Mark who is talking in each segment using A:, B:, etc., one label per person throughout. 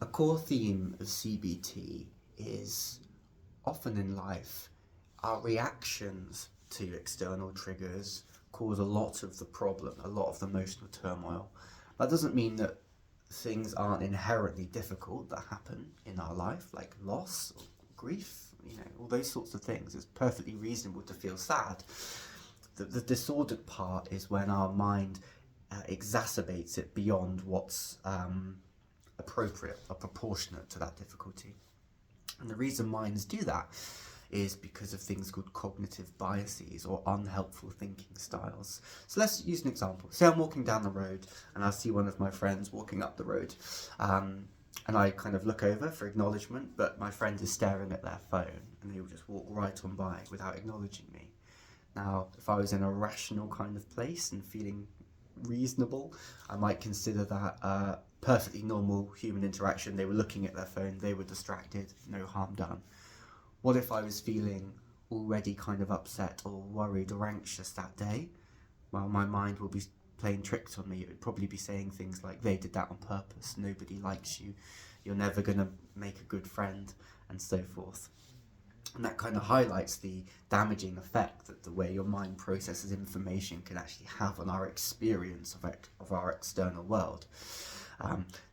A: A core theme of CBT is often in life, our reactions to external triggers cause a lot of the problem, a lot of the emotional turmoil. That doesn't mean that things aren't inherently difficult that happen in our life, like loss or grief, all those sorts of things. It's perfectly reasonable to feel sad. The disordered part is when our mind exacerbates it beyond what's appropriate or proportionate to that difficulty. And the reason minds do that is because of things called cognitive biases or unhelpful thinking styles. So let's use an example. Say I'm walking down the road and I see one of my friends walking up the road, and I kind of look over for acknowledgement, but my friend is staring at their phone and they will just walk right on by without acknowledging me. Now, if I was in a rational kind of place and feeling reasonable, I might consider that perfectly normal human interaction. They were looking at their phone, they were distracted, no harm done. What if I was feeling already kind of upset or worried or anxious that day? Well, my mind will be playing tricks on me. It would probably be saying things like, they did that on purpose, nobody likes you, you're never going to make a good friend, and so forth. And that kind of highlights the damaging effect that the way your mind processes information can actually have on our experience of our external world.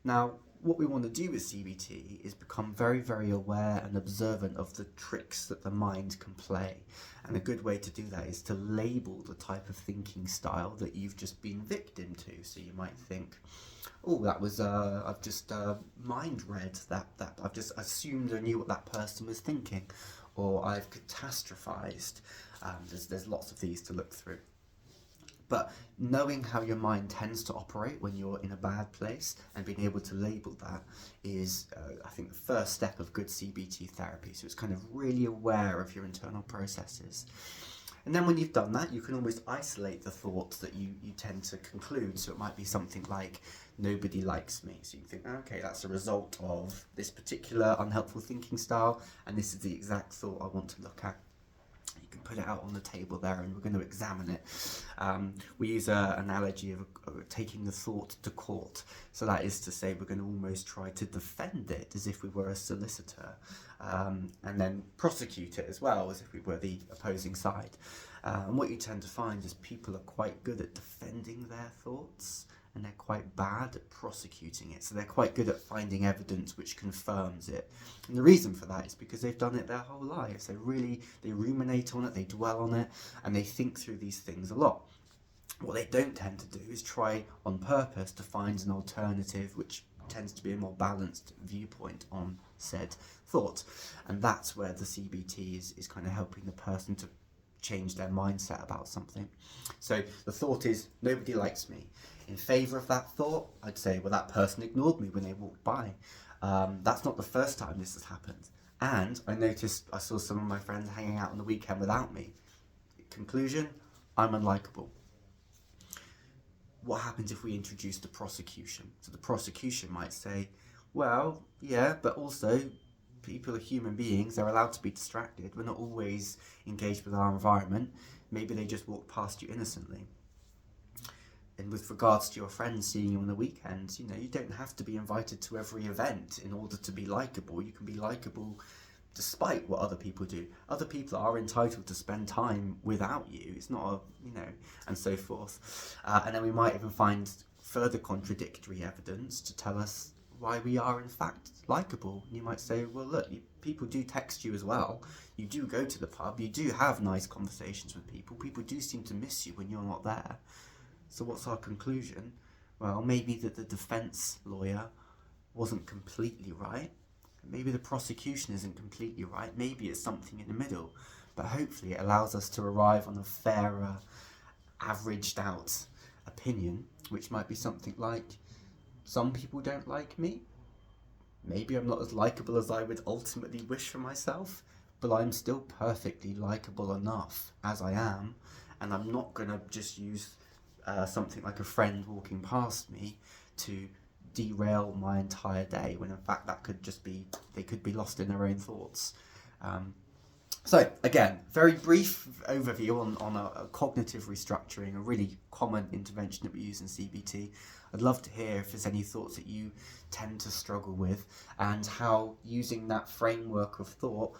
A: Now, what we want to do with CBT is become very, very aware and observant of the tricks that the mind can play. And a good way to do that is to label the type of thinking style that you've just been victim to. So you might think, oh, that was, I've just mind read that I've just assumed I knew what that person was thinking. Or I've catastrophized. There's lots of these to look through. But knowing how your mind tends to operate when you're in a bad place and being able to label that is, I think, the first step of good CBT therapy. So it's kind of really aware of your internal processes. And then when you've done that, you can almost isolate the thoughts that you tend to conclude. So it might be something like, nobody likes me. So you can think, okay, that's a result of this particular unhelpful thinking style, and this is the exact thought I want to look at. You can put it out on the table there and we're going to examine it. We use an analogy of taking the thought to court. So that is to say, we're going to almost try to defend it as if we were a solicitor, and then prosecute it as well as if we were the opposing side. And what you tend to find is people are quite good at defending their thoughts, and they're quite bad at prosecuting it. So they're quite good at finding evidence which confirms it. And the reason for that is because they've done it their whole lives. They ruminate on it, they dwell on it, and they think through these things a lot. What they don't tend to do is try on purpose to find an alternative which tends to be a more balanced viewpoint on said thought. And that's where the CBT is kind of helping the person to change their mindset about something. So the thought is, nobody likes me. In favour of that thought, I'd say, well, that person ignored me when they walked by. That's not the first time this has happened. And I saw some of my friends hanging out on the weekend without me. Conclusion, I'm unlikable. What happens if we introduce the prosecution? So the prosecution might say, well, yeah, but also people are human beings, they're allowed to be distracted, we're not always engaged with our environment, maybe they just walked past you innocently. And with regards to your friends seeing you on the weekends, you don't have to be invited to every event in order to be likeable. You can be likeable despite what other people do. Other people are entitled to spend time without you. It's not and so forth. And then we might even find further contradictory evidence to tell us why we are in fact likeable. You might say, well, look, people do text you as well. You do go to the pub. You do have nice conversations with people. People do seem to miss you when you're not there. So what's our conclusion? Well, maybe that the defense lawyer wasn't completely right. Maybe the prosecution isn't completely right. Maybe it's something in the middle. But hopefully it allows us to arrive on a fairer, averaged out opinion, which might be something like, some people don't like me. Maybe I'm not as likeable as I would ultimately wish for myself, but I'm still perfectly likeable enough as I am, and I'm not going to just use something like a friend walking past me to derail my entire day, when in fact that could just be, they could be lost in their own thoughts. So again, very brief overview on a cognitive restructuring, a really common intervention that we use in CBT. I'd love to hear if there's any thoughts that you tend to struggle with, and how using that framework of thought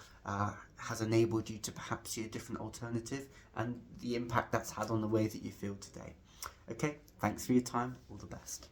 A: has enabled you to perhaps see a different alternative, and the impact that's had on the way that you feel today. Okay, thanks for your time. All the best.